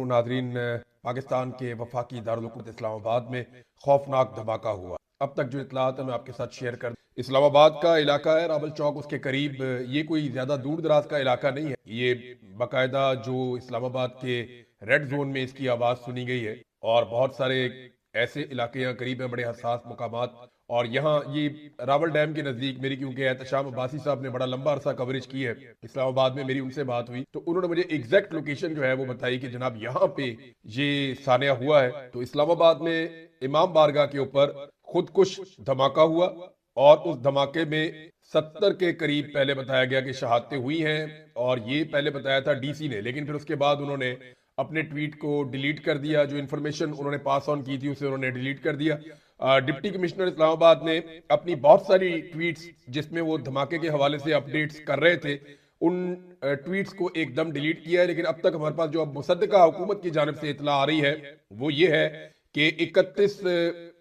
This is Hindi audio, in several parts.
नाजरीन, पाकिस्तान के वफाकी दारुल इस्लामाबाद में खौफनाक धमाका हुआ। अब तक जो इतलात है मैं आपके साथ शेयर कर, इस्लामाबाद का इलाका है रावल चौक, उसके करीब। ये कोई ज्यादा दूर दराज का इलाका नहीं है। ये बाकायदा जो इस्लामाबाद के रेड जोन में इसकी आवाज सुनी गई है, और बहुत सारे ऐसे इलाके यहाँ करीब हैं, बड़े हसास मुकामात। और यहाँ ये रावल डैम के नजदीक मेरी, क्योंकि एहतशाम अब्बासी साहब ने बड़ा लंबा अरसा कवरेज की है इस्लामाबाद में, मेरी उनसे बात हुई तो उन्होंने मुझे एग्जैक्ट लोकेशन जो है वो बताई कि जनाब यहाँ पे ये सानिया हुआ है। तो इस्लामाबाद में इमाम बारगाह के ऊपर खुदकुश धमाका हुआ, और उस धमाके में 70 के करीब पहले बताया गया कि शहादतें हुई हैं। और ये पहले बताया था डीसी ने, लेकिन फिर उसके बाद उन्होंने अपने ट्वीट को डिलीट कर दिया। जो इन्फॉर्मेशन उन्होंने पास ऑन की थी उसे उन्होंने डिलीट कर दिया। डिप्टी कमिश्नर इस्लामाबाद ने अपनी बहुत सारी ट्वीट्स जिसमें वो धमाके के हवाले से अपडेट्स कर रहे थे, उन ट्वीट्स को एकदम डिलीट किया है। लेकिन अब तक हमारे पास जो अब मुसद्दका हुकूमत की जानिब से इतला आ रही है वो ये है कि 31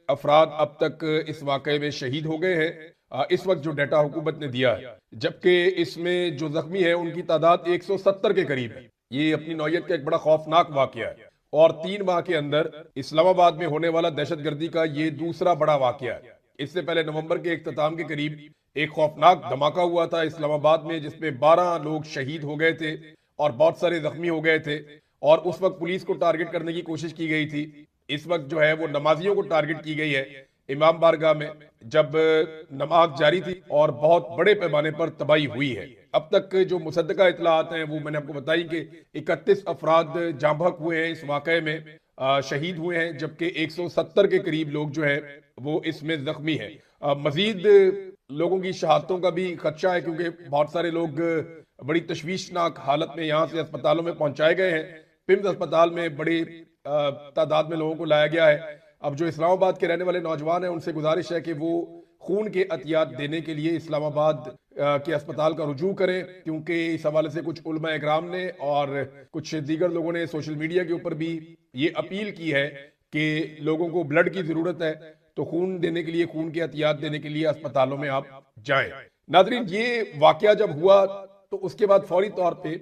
अफराद अब तक इस वाकये में शहीद हो गए हैं, इस वक्त जो डाटा हुकूमत ने दिया है, जबकि इसमें जो जख्मी है उनकी तादाद 170 के करीब है। ये अपनी नौयत का एक बड़ा खौफनाक वाकया है, और 3 माह के अंदर इस्लामाबाद में होने वाला दहशतगर्दी का ये दूसरा बड़ा वाकया है। इससे पहले नवंबर के इख्तिताम के करीब एक खौफनाक धमाका हुआ था इस्लामाबाद में, जिसमें 12 लोग शहीद हो गए थे और बहुत सारे जख्मी हो गए थे। और उस वक्त पुलिस को टारगेट करने की कोशिश की गई थी। इस वक्त जो है वो नमाजियों को टारगेट की गई है इमाम बारगाह में, जब नमाज जारी थी, और बहुत बड़े पैमाने पर तबाही हुई है। अब तक जो मुसद्दका इतलात हैं वो मैंने आपको बताई कि 31 अफराद जाँ बहक हुए हैं इस वाकये में, शहीद हुए हैं, जबकि 170 के करीब लोग जो है वो इसमें जख्मी है। मजीद लोगों की शहादतों का भी खदशा है, क्योंकि बहुत सारे लोग बड़ी तशवीशनाक हालत में यहाँ से अस्पतालों में पहुंचाए गए हैं। पिम्स अस्पताल में बड़ी तादाद में लोगों को लाया गया है। अब जो इस्लामाबाद के रहने वाले नौजवान हैं उनसे गुजारिश है कि वो खून के अतियात देने के लिए इस्लामाबाद के अस्पताल का रुजू करें, क्योंकि इस हवाले से कुछ उलमा इकराम ने और कुछ दीगर लोगों ने सोशल मीडिया के ऊपर भी ये अपील की है कि लोगों को ब्लड की जरूरत है, तो खून देने के लिए, खून के एहतियात देने के लिए अस्पतालों में आप जाएं। नाजरीन, ये वाकया जब हुआ तो उसके बाद फौरी तौर पे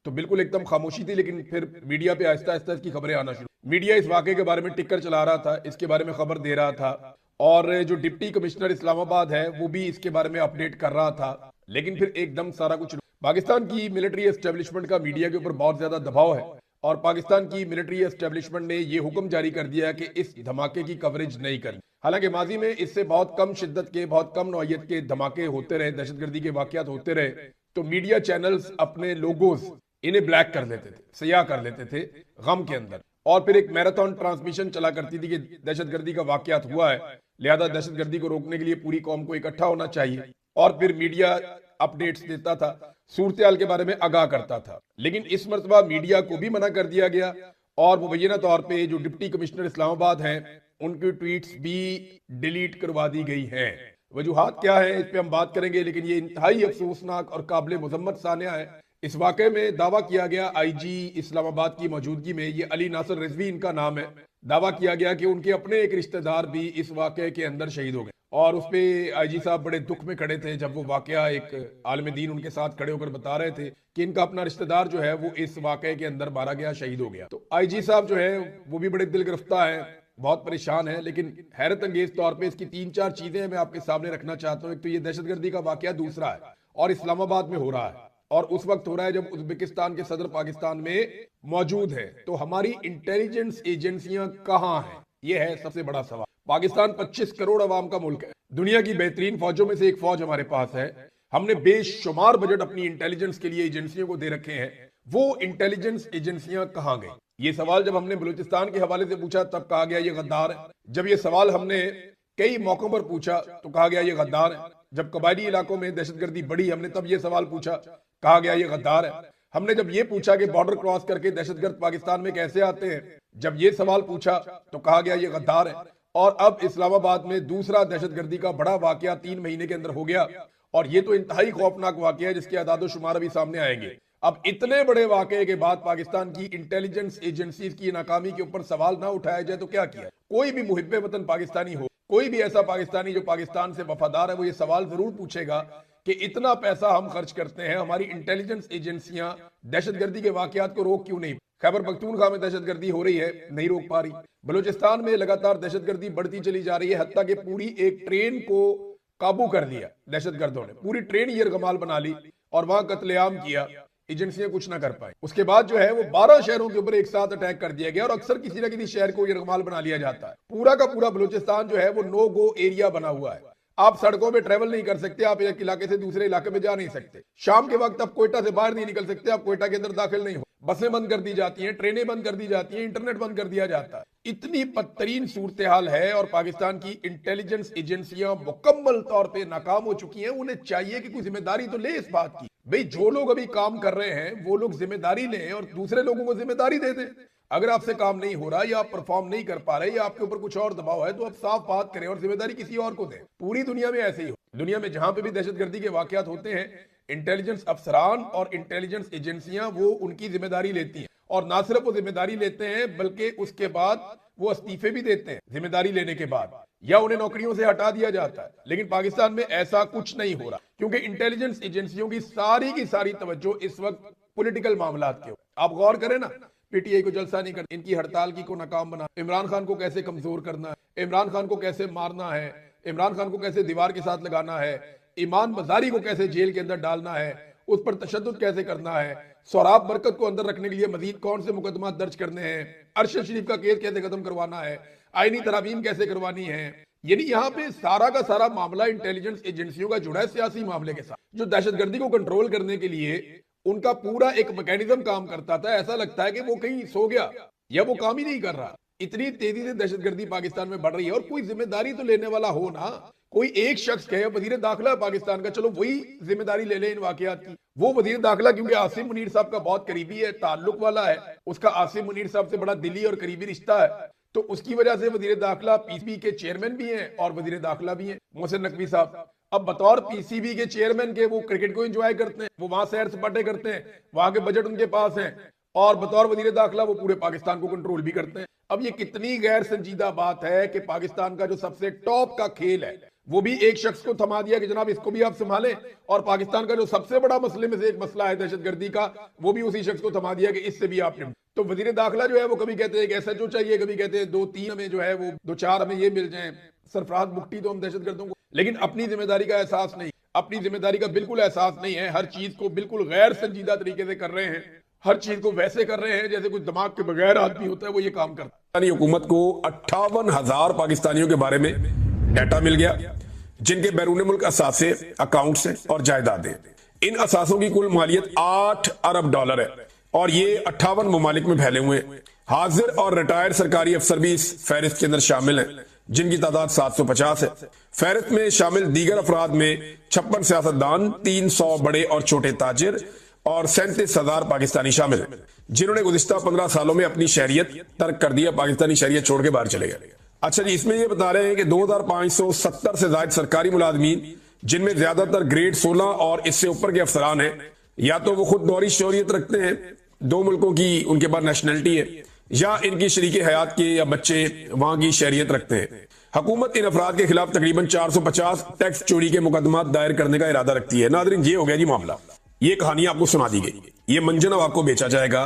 तो बिल्कुल एकदम खामोशी थी, लेकिन फिर मीडिया पे आहिस्ता आहिस्ता इसकी खबरें आना शुरू। मीडिया इस वाकये के बारे में टिक्कर चला रहा था, इसके बारे में खबर दे रहा था, और जो डिप्टी कमिश्नर इस्लामाबाद है वो भी इसके बारे में अपडेट कर रहा था। लेकिन फिर एकदम सारा कुछ, पाकिस्तान की मिलिट्री एस्टेब्लिशमेंट का मीडिया के ऊपर बहुत ज्यादा दबाव है, और पाकिस्तान की मिलिट्री एस्टेब्लिशमेंट ने ये हुक्म जारी कर दिया है कि इस धमाके की कवरेज नहीं करनी। हालांकि माजी में इससे बहुत कम शिद्दत के, बहुत कम नौयत के धमाके होते रहे, दहशतगर्दी के वाकयात होते रहे, तो मीडिया चैनल्स अपने लोगोज इन्हें ब्लैक कर लेते थे, सयाह कर लेते थे गम के अंदर, और फिर एक मैराथन ट्रांसमिशन चला करती थी कि दहशतगर्दी का वाकयात हुआ है, लिहाजा दहशतगर्दी को रोकने के लिए पूरी कौम को इकट्ठा होना चाहिए। और फिर मीडिया अपडेट्स देता था, सूरत के बारे में आगाह करता था। लेकिन इस मरतबा मीडिया को भी मना कर दिया गया, और मुबैना तौर पे जो डिप्टी कमिश्नर इस्लामाबाद हैं उनकी ट्वीट्स भी डिलीट करवा दी गई हैं। वजूहात क्या है इस पे हम बात करेंगे, लेकिन ये इंतहाई अफसोसनाक और काबिल मुजम्मत सानिया है। इस वाकये में दावा किया गया आईजी इस्लामाबाद की मौजूदगी में, ये अली नासर रिजवी इनका नाम है, दावा किया गया कि उनके अपने एक रिश्तेदार भी इस वाकये के अंदर शहीद हो गए। और उस पे आईजी साहब बड़े दुख में खड़े थे जब वो वाकया एक आलिम दीन उनके साथ खड़े होकर बता रहे थे कि इनका अपना रिश्तेदार जो है वो इस वाकये के अंदर मारा गया, शहीद हो गया। तो आईजी साहब जो है वो भी बड़े दिल गिरफ्तार है, बहुत परेशान है। लेकिन हैरत अंगेज तौर पर इसकी 3-4 चीजें मैं आपके सामने रखना चाहता हूँ। एक तो ये दहशतगर्दी का वाकया दूसरा है, और इस्लामाबाद में हो रहा है, और उस वक्त हो रहा है जब उज्बेकिस्तान के सदर पाकिस्तान में मौजूद है। तो हमारी इंटेलिजेंस एजेंसियां कहां हैं, यह है सबसे बड़ा सवाल। पाकिस्तान 25 करोड़ अवाम का मुल्क है, दुनिया की बेहतरीन फौजों में से एक फौज हमारे पास है। हमने बेशुमार बजट अपनी इंटेलिजेंस के लिए एजेंसियों को दे रखे हैं, वो इंटेलिजेंस एजेंसियां कहां गई? ये सवाल जब हमने बलूचिस्तान के हवाले से पूछा तब कहा गया ये गद्दार है। जब ये सवाल हमने कई मौकों पर पूछा तो कहा गया ये गद्दार है। जब कबायली इलाकों में दहशतगर्दी बढ़ी हमने तब ये सवाल पूछा, कहा गया ये गद्दार है। हमने जब ये पूछा कि बॉर्डर क्रॉस करके दहशतगर्द पाकिस्तान में कैसे आते हैं, जब ये सवाल पूछा तो कहा गया ये गद्दार है। और अब इस्लामाबाद में दूसरा दहशतगर्दी का बड़ा वाकया 3 महीने के अंदर हो गया, और ये तो इंतहाई खौफनाक वाकया है जिसके अदाद शुमार अभी सामने आएंगे। अब इतने बड़े वाकये के बाद पाकिस्तान की इंटेलिजेंस एजेंसीज की नाकामी के ऊपर सवाल ना उठाया जाए तो क्या किया? कोई भी मुहिब्बे वतन पाकिस्तानी हो, कोई भी ऐसा पाकिस्तानी जो पाकिस्तान से वफादार है, वो ये सवाल जरूर पूछेगा कि इतना पैसा हम खर्च करते हैं, हमारी इंटेलिजेंस एजेंसियां दहशतगर्दी के वाकयात को रोक क्यों नहीं? खैबर पख्तूनख्वा में दहशतगर्दी हो रही है, नहीं रोक पा रही। बलूचिस्तान में लगातार दहशतगर्दी बढ़ती चली जा रही है, हत्ता कि पूरी एक ट्रेन को काबू कर लिया दहशतगर्दों ने, पूरी ट्रेन यरगमाल बना ली और वहां कत्लेआम किया। एजेंसियां कुछ ना कर पाई। उसके बाद जो है वो 12 शहरों के ऊपर एक साथ अटैक कर दिया गया और अक्सर किसी ना किसी शहर को यरगमाल बना लिया जाता है। पूरा का पूरा बलूचिस्तान जो है वो नो गो एरिया बना हुआ है। आप सड़कों में ट्रेवल नहीं कर सकते, आप एक इलाके से दूसरे इलाके में जा नहीं सकते। शाम के वक्त आप कोयटा से बाहर नहीं निकल सकते, आप कोयटा के अंदर दाखिल नहीं हो। बसें बंद कर दी जाती हैं, ट्रेनें बंद कर दी जाती हैं, इंटरनेट बंद कर दिया जाता है। इतनी बदतरीन सूरत हाल है और पाकिस्तान की इंटेलिजेंस एजेंसियां मुकम्मल तौर पे नाकाम हो चुकी हैं। उन्हें चाहिए कि कोई जिम्मेदारी तो ले इस बात की। भाई जो लोग अभी काम कर रहे हैं वो लोग जिम्मेदारी लें और दूसरे लोगों को जिम्मेदारी दे दें। अगर आपसे काम नहीं हो रहा या आप परफॉर्म नहीं कर पा रहे या आपके ऊपर कुछ और दबाव है तो आप साफ बात करें और जिम्मेदारी किसी और को दें। पूरी दुनिया में ऐसे ही हो। दुनिया में जहां पे भी दहशतगर्दी के वाकयात होते हैं, इंटेलिजेंस अफसरान और इंटेलिजेंस एजेंसियां वो उनकी जिम्मेदारी लेती हैं और ना सिर्फ वो जिम्मेदारी लेते हैं बल्कि उसके बाद वो इस्तीफे भी देते हैं जिम्मेदारी लेने के बाद, या उन्हें नौकरियों से हटा दिया जाता है। लेकिन पाकिस्तान में ऐसा कुछ नहीं हो रहा क्योंकि इंटेलिजेंस एजेंसियों की सारी तवज्जो इस वक्त पॉलिटिकल मामलात के। आप गौर करें ना, पीटीआई को जलसा नहीं करना, इनकी हड़ताल की को नाकाम बना, इमरान खान को कैसे कमजोर करना है, इमरान खान को कैसे मारना है, इमरान खान को कैसे दीवार के साथ लगाना है, ईमान बजारी को कैसे जेल के अंदर डालना है, उस पर तशद्दुद कैसे करना है, सोराब बरकत को अंदर रखने के लिए मजीद कौन से मुकदमा दर्ज करने हैं, अरशद शरीफ का केस कैसे खत्म करवाना है, आईनी तरामीम कैसे करवानी है। यानी यहाँ पे सारा का सारा मामला इंटेलिजेंस एजेंसियों का जुड़ा है सियासी मामले के साथ। जो दहशतगर्दी को कंट्रोल करने के लिए उनका पूरा एक मैकेनिज्म काम करता था, ऐसा लगता है कि वो कहीं सो गया या वो काम ही नहीं कर रहा। इतनी तेजी से दहशतगर्दी पाकिस्तान में बढ़ रही है और कोई जिम्मेदारी तो लेने वाला हो ना। कोई एक शख्स कहे वजीर दाखिला पाकिस्तान का, चलो वही जिम्मेदारी ले ले इन वाकयात की। वो वजीर दाखिला क्योंकि आसिम मुनीर साहब का बहुत करीबी है, ताल्लुक वाला है, उसका आसिम मुनीर साहब से बड़ा दिली और करीबी रिश्ता है, तो उसकी वजह से वजीर दाखिला पीसीबी के चेयरमैन भी हैं और वजीर दाखिला भी हैं मोहसिन नकवी साहब। अब बतौर पीसीबी के चेयरमैन के वो क्रिकेट को एंजॉय करते हैं, वो वहां सैर सपाटे करते हैं, वहां के बजट उनके पास हैं, और बतौर वजीर दाखिला वो पूरे पाकिस्तान को कंट्रोल भी करते हैं। अब ये कितनी गैर संजीदा बात है कि पाकिस्तान का जो सबसे टॉप का खेल है वो भी एक शख्स को थमा दिया कि जनाब इसको भी आप संभालें, और पाकिस्तान का जो सबसे बड़ा मसले में से एक मसला है दहशतगर्दी का, वो भी उसी शख्स को थमा दिया कि इससे भी आप। तो वजीर दाखिला जो है वो कभी कहते हैं एक SHO चाहिए, कभी कहते हैं 2-3 हमें जो है वो 2-4 हमें ये मिल जाए, सरफराज मुफ्ती तो हम दहशतगर्दों को, लेकिन अपनी जिम्मेदारी का एहसास नहीं, अपनी जिम्मेदारी का बिल्कुल एहसास नहीं है। हर चीज को बिल्कुल गैर संजीदा तरीके से कर रहे हैं, हर चीज को वैसे कर रहे हैं जैसे कुछ दिमाग के बगैर आदमी होता है वो ये काम करता है। हुकूमत को 58,000 पाकिस्तानियों के बारे में डाटा मिल गया जिनके बैरून मुल्क असासे, अकाउंट्स हैं और जायदादें। इन असासों की कुल मालियत $8 अरब है और ये 58 ममालिक में फैले हुए हैं। हाजिर और रिटायर्ड सरकारी अफसर भी इस फहरिस्त के अंदर शामिल हैं जिनकी तादाद 750 है। फहरिस्त में शामिल दीगर अफराद में 56 सियासतदान, 300 बड़े और छोटे ताजिर और 37,000 पाकिस्तानी शामिल हैं जिन्होंने गुज़िश्ता 15 सालों में अपनी शहरियत तर्क कर दिया, पाकिस्तानी शहरियत छोड़ के बाहर चले गए। अच्छा जी, इसमें ये बता रहे हैं कि 2570 से ज्यादा सरकारी मुलाजमीन, जिनमें ज्यादातर ग्रेड 16 और इससे ऊपर के अफसरान हैं, या तो वो खुद दोहरी शोहरियत रखते हैं, 2 मुल्कों की उनके पास नेशनलिटी है, या इनकी शरीके हयात के या बच्चे वहां की शहरियत रखते हैं। हुकूमत इन अफराद के खिलाफ तकरीबन 450 टैक्स चोरी के मुकदमा दायर करने का इरादा रखती है। नादरीन, ये हो गया जी मामला, ये कहानी आपको सुना दी गई। ये मंजन अब आपको बेचा जाएगा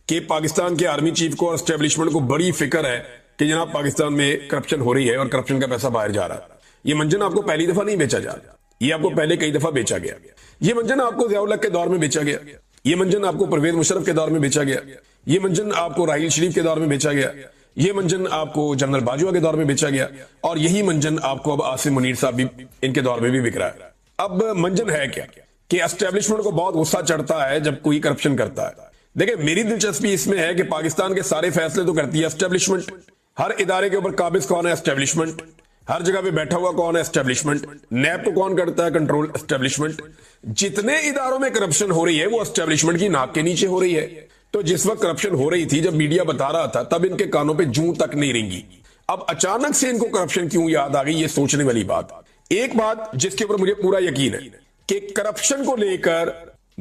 कि पाकिस्तान के आर्मी चीफ को और एस्टेब्लिशमेंट को बड़ी फिक्र है कि जनाब पाकिस्तान में करप्शन हो रही है और करप्शन का पैसा बाहर जा रहा है। ये मंजन आपको पहली दफा नहीं बेचा जा रहा, ये आपको पहले कई दफा बेचा गया। ये मंजन आपको ज़िया उल हक के दौर में बेचा गया, ये मंजन आपको परवेज मुशर्रफ के दौर में बेचा गया, ये मंजन आपको राहील शरीफ के दौर में बेचा गया, ये मंजन आपको जनरल बाजवा के दौर में बेचा गया, और यही मंजन आपको अब आसिम मुनीर साहब भी इनके दौर में भी बिक रहा है। अब मंजन है क्या कि एस्टेब्लिशमेंट को बहुत गुस्सा चढ़ता है जब कोई करप्शन करता है। देखिए, मेरी दिलचस्पी इसमें है कि पाकिस्तान के सारे फैसले तो करती है एस्टेब्लिशमेंट। हर इदारे के ऊपर काबिज कौन है? एस्टेब्लिशमेंट। हर जगह पे बैठा हुआ कौन है? एस्टेब्लिशमेंट। नैब को कौन करता है कंट्रोल? एस्टेब्लिशमेंट। जितने इदारों में करप्शन हो रही है वो एस्टेब्लिशमेंट की नाक के नीचे हो रही है। तो जिस वक्त करप्शन हो रही थी, जब मीडिया बता रहा था, तब इनके कानों पे जूं तक नहीं रेंगी। अब अचानक से इनको करप्शन क्यों याद आ गई, ये सोचने वाली बात। एक बात जिसके ऊपर मुझे पूरा यकीन है कि करप्शन को लेकर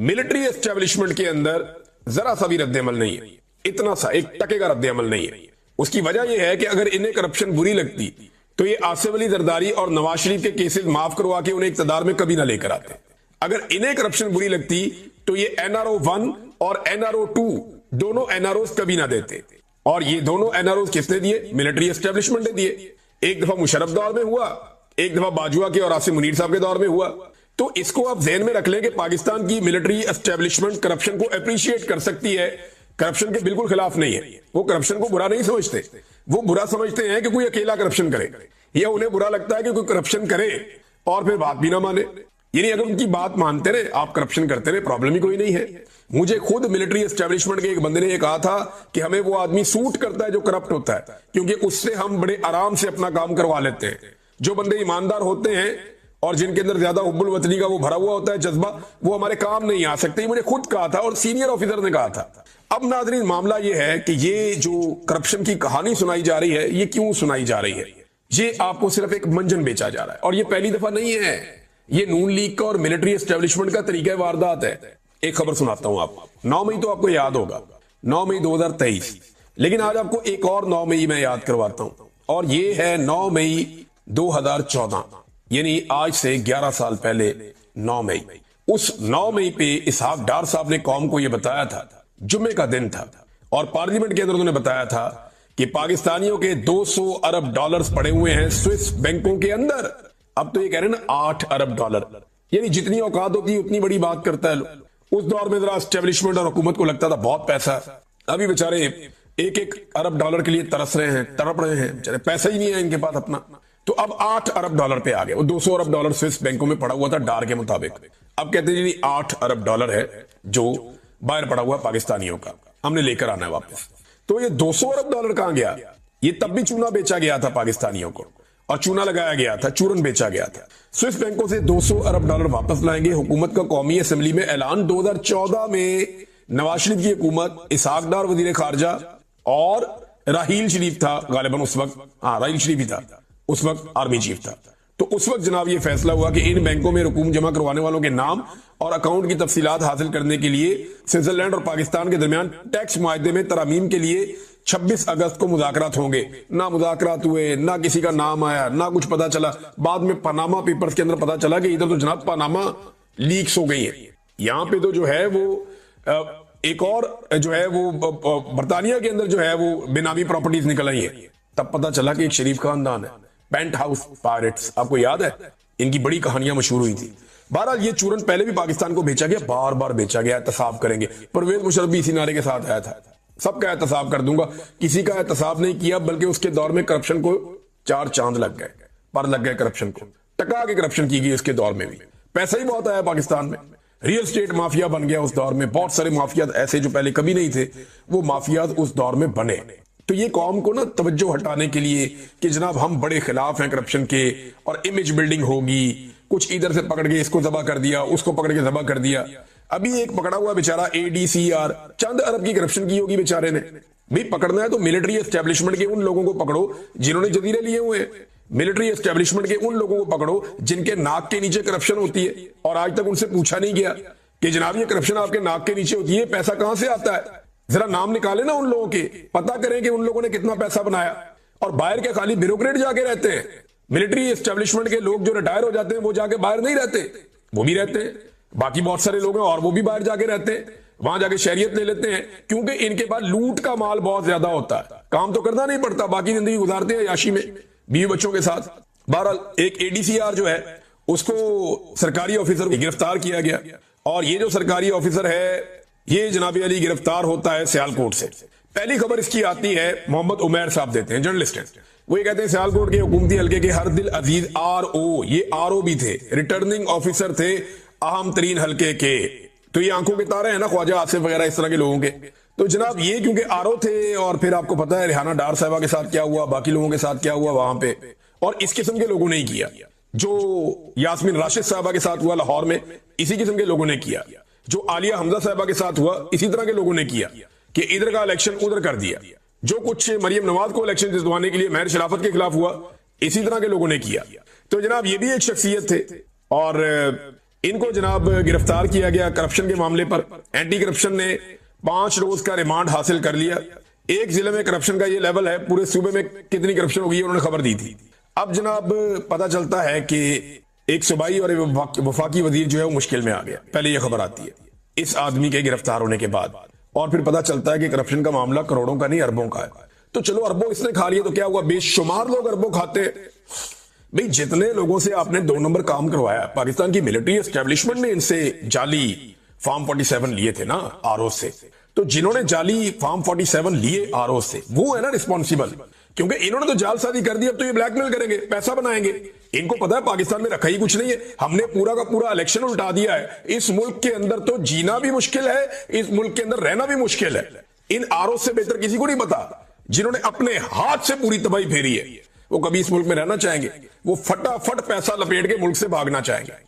मिलिट्री एस्टेब्लिशमेंट के अंदर जरा सा भी रद्द-ए-अमल नहीं है, इतना सा 1% का रद्द-ए-अमल नहीं है। उसकी वजह यह है कि अगर इन्हें करप्शन बुरी लगती तो ये आसिफ अली जरदारी और नवाज शरीफ के केसेस माफ करवा के उन्हें इक्तदार में कभी ना लेकर आते। अगर इन्हें करप्शन बुरी लगती तो ये एनआरओ 1 और एनआरओ 2 दोनों एनआरओ कभी ना देते। और ये दोनों एनआरओ किसने दिए? मिलिट्री एस्टेब्लिशमेंट ने दिए। एक दफा मुशर्रफ दौर में हुआ, एक दफा बाजवा के और आसिम मुनीर साहब के दौर में हुआ। तो इसको आप ज़हन में रख लें कि पाकिस्तान की मिलिट्री एस्टेब्लिशमेंट करप्शन को अप्रिशिएट कर सकती है, करप्शन के बिल्कुल खिलाफ नहीं है। वो करप्शन को बुरा नहीं समझते, वो बुरा समझते हैं कि कोई अकेला करप्शन करे, या उन्हें बुरा लगता है कि कोई करप्शन करे और फिर बात भी ना माने। यानी अगर उनकी बात मानते रहे, आप करप्शन करते रहे, प्रॉब्लम ही कोई नहीं है। मुझे खुद मिलिट्री एस्टेब्लिशमेंट के एक बंदे ने कहा था कि हमें वो आदमी सूट करता है जो करप्ट होता है, क्योंकि उससे हम बड़े आराम से अपना काम करवा लेते हैं। जो बंदे ईमानदार होते हैं और जिनके अंदर ज्यादा हुब्बुल वतनी का वो भरा हुआ होता है जज्बा, वो हमारे काम नहीं आ सकते। मुझे खुद कहा था और सीनियर ऑफिसर ने कहा था। अब नाज़रीन, मामला ये है कि ये जो करप्शन की कहानी सुनाई जा रही है, ये क्यों सुनाई जा रही है? ये आपको सिर्फ एक मंजन बेचा जा रहा है, और ये पहली दफा नहीं है। ये नून लीग का और मिलिट्री एस्टेब्लिशमेंट का तरीका वारदात है। एक खबर सुनाता हूं आपको। 9 मई तो आपको याद होगा, 9 मई 2023। लेकिन आज आपको एक और 9 मई मैं याद करवाता हूं, और ये है 9 मई 2014, यानी आज से 11 साल पहले 9 मई। उस 9 मई पे इसहाक डार साहब ने कौम को यह बताया था, जुम्मे का दिन था, और पार्लियामेंट के अंदर उन्होंने बताया था कि पाकिस्तानियों के 200 अरब डॉलर्स पड़े हुए हैं स्विस बैंकों के अंदर। अब तो ये कह रहे हैं ना 8 अरब डॉलर, यानी जितनी औकात होती है उतनी बड़ी बात करता है लोग। उस दौर में जरा एस्टेब्लिशमेंट और हुकूमत को लगता था बहुत पैसा है। अभी बेचारे 1-1 अरब डॉलर के लिए तरस रहे हैं, तड़प रहे हैं, बेचारे पैसा ही नहीं है इनके पास अपना। तो अब 8 अरब डॉलर पे आ गए। वो 200 अरब डॉलर स्विस बैंकों में पड़ा हुआ था डार के मुताबिक। अब कहते हैं जी 8 अरब डॉलर है जो बाहर पड़ा हुआ पाकिस्तानियों का, हमने लेकर आना है वापस। तो ये 200 अरब डॉलर कहां गया? ये तब भी चूना बेचा गया था पाकिस्तानियों को, और चूना लगाया गया था, चूरन बेचा गया था। स्विस बैंकों से 200 अरब डॉलर वापस लाएंगे, हुकूमत का कौमी असेंबली में ऐलान। 2014 में नवाज शरीफ की हुकूमत, इसहाक डार वजीर खारजा और राहील शरीफ था गालिबन उस वक्त, हाँ राहील शरीफ ही था उस वक्त, आर्मी चीफ था। तो उस वक्त जनाब ये फैसला हुआ कि इन बैंकों में रकूम जमा करवाने वालों के नाम और अकाउंट की तफसीलात हासिल करने के लिए स्विट्जरलैंड और पाकिस्तान के दरमियान टैक्स मुआहदे में तरामीम के लिए 26 अगस्त को मुज़ाकरात होंगे। ना मुज़ाकरात हुए, ना किसी का नाम आया, ना कुछ पता चला। बाद में पनामा पेपर्स के अंदर पता चला कि इधर तो जनाब पनामा लीक्स हो गई है। यहां पे तो जो है वो एक और जो है वो बरतानिया के अंदर जो है वो बेनामी प्रॉपर्टीज निकल आई है। तब पता चला कि एक शरीफ खानदान है, पेंट हाउस पायरेट्स, आपको याद है? इनकी बड़ी कहानियां मशहूर हुई थी। बहरहाल ये चूरन पहले भी पाकिस्तान को बेचा गया, बार बार बेचा गया। एहतसाब करेंगे, परवेज मुशर्रफ भी इसी नारे के साथ आया था, सबका एहतसाब कर दूंगा। किसी का एहतसाब नहीं किया, बल्कि उसके दौर में करप्शन को 4 चांद लग गए, पर लग गए करप्शन को। टका के करप्शन की गई उसके दौर में भी। पैसा ही बहुत आया पाकिस्तान में, रियल स्टेट माफिया बन गया उस दौर में। बहुत सारे माफिया ऐसे जो पहले कभी नहीं थे, वो माफिया उस दौर में बने। तो ये कौम को ना तवज्जो हटाने के लिए कि जनाब हम बड़े खिलाफ हैं करप्शन के और इमेज बिल्डिंग होगी, कुछ इधर से पकड़ के इसको जबा कर दिया, उसको पकड़ के जबा कर दिया। अभी एक पकड़ा हुआ बेचारा ADCR, चंद अरब की करप्शन की होगी बेचारे ने। भाई पकड़ना है तो मिलिट्री एस्टेब्लिशमेंट के उन लोगों को पकड़ो जिन्होंने जजीरे लिए हुए हैं। मिलिट्री एस्टेब्लिशमेंट के उन लोगों को पकड़ो जिनके नाक के नीचे करप्शन होती है, और आज तक उनसे पूछा नहीं गया कि जनाब ये करप्शन आपके नाक के नीचे होती है, पैसा कहां से आता है? जरा नाम निकाले ना उन लोगों के, पता करें कि उन लोगों ने कितना पैसा बनाया। और बाहर के खाली ब्यूरोक्रेट जाके रहते हैं। मिलिट्री एस्टेब्लिशमेंट के लोग जो रिटायर हो जाते हैं वो जाके बाहर नहीं रहते, वो भी रहते हैं। बाकी बहुत सारे लोग हैं और वो भी बाहर जाके रहते हैं, वहां जाके शहरियत ले लेते हैं, क्योंकि इनके पास लूट का माल बहुत ज्यादा होता है। काम तो करना नहीं पड़ता, बाकी जिंदगी गुजारते हैं याशी में बीवी बच्चों के साथ। बहरहाल एक ADCR जो है उसको सरकारी ऑफिसर को गिरफ्तार किया गया, और ये जो सरकारी ऑफिसर है ये जनाब अली गिरफ्तार होता है सियालकोट से। पहली खबर इसकी आती है, मोहम्मद उमैर साहब देते हैं, जर्नलिस्ट हैं। वो ये कहते हैं सियालकोट के हुकूमती हल्के के हरदिल अजीज RO, ये RO भी थे, रिटर्निंग ऑफिसर थे अहम तरीन हल्के के। तो ये आंखों के तारे हैं ना ख्वाजा आसिफ वगैरह इस तरह के लोगों के। तो जनाब ये क्योंकि RO थे, और फिर आपको पता है रेहाना डार साहबा के साथ क्या हुआ, बाकी लोगों के साथ क्या हुआ वहां पे, और इस किस्म के लोगों ने ही किया। जो यास्मीन राशिद साहबा के साथ हुआ लाहौर में, इसी किस्म के लोगों ने किया। जो आलिया हमजा साहबा के साथ हुआ, इसी तरह के लोगों ने किया कि इधर का इलेक्शन उधर कर दिया। जो कुछ मरियम नवाज को इलेक्शन जितवाने के लिए महर शराफत के खिलाफ हुआ, इसी तरह के लोगों ने किया। तो जनाब ये भी एक शख्सियत थे, और इनको जनाब गिरफ्तार किया गया करप्शन के मामले पर। एंटी करप्शन ने 5 रोज का रिमांड हासिल कर लिया। एक जिले में करप्शन का ये लेवल है, पूरे सूबे में कितनी करप्शन होगी उन्होंने खबर दी थी। अब जनाब पता चलता है कि एक सूबाई और एक वफाकी वजीर जो है वो मुश्किल में आ गया, पहले ये खबर आती है इस आदमी के गिरफ्तार होने के बाद, और फिर पता चलता है कि करप्शन का मामला करोड़ों का नहीं अरबों का है। तो चलो अरबों इसने खा लिया तो क्या हुआ, बेशुमार लोग अरबों खाते हैं। भाई जितने लोगों से आपने 2 नंबर काम करवाया, पाकिस्तान की मिलिट्री एस्टेब्लिशमेंट ने इनसे जाली फॉर्म 47 लिए थे ना आरओ से, तो जिन्होंने जाली फॉर्म 47 लिए आरओ से वो है ना रिस्पॉन्सिबल, क्योंकि इन्होंने तो जालसाजी कर दी, अब तो ये ब्लैकमेल करेंगे, पैसा बनाएंगे। इनको पता है पाकिस्तान में रखा ही कुछ नहीं है, हमने पूरा का पूरा इलेक्शन उल्टा दिया है। इस मुल्क के अंदर तो जीना भी मुश्किल है, इस मुल्क के अंदर रहना भी मुश्किल है। इन आरओ से बेहतर किसी को नहीं पता, जिन्होंने अपने हाथ से पूरी तबाही फेरी है, वो कभी इस मुल्क में रहना चाहेंगे? वो फटाफट पैसा लपेट के मुल्क से भागना चाहेंगे।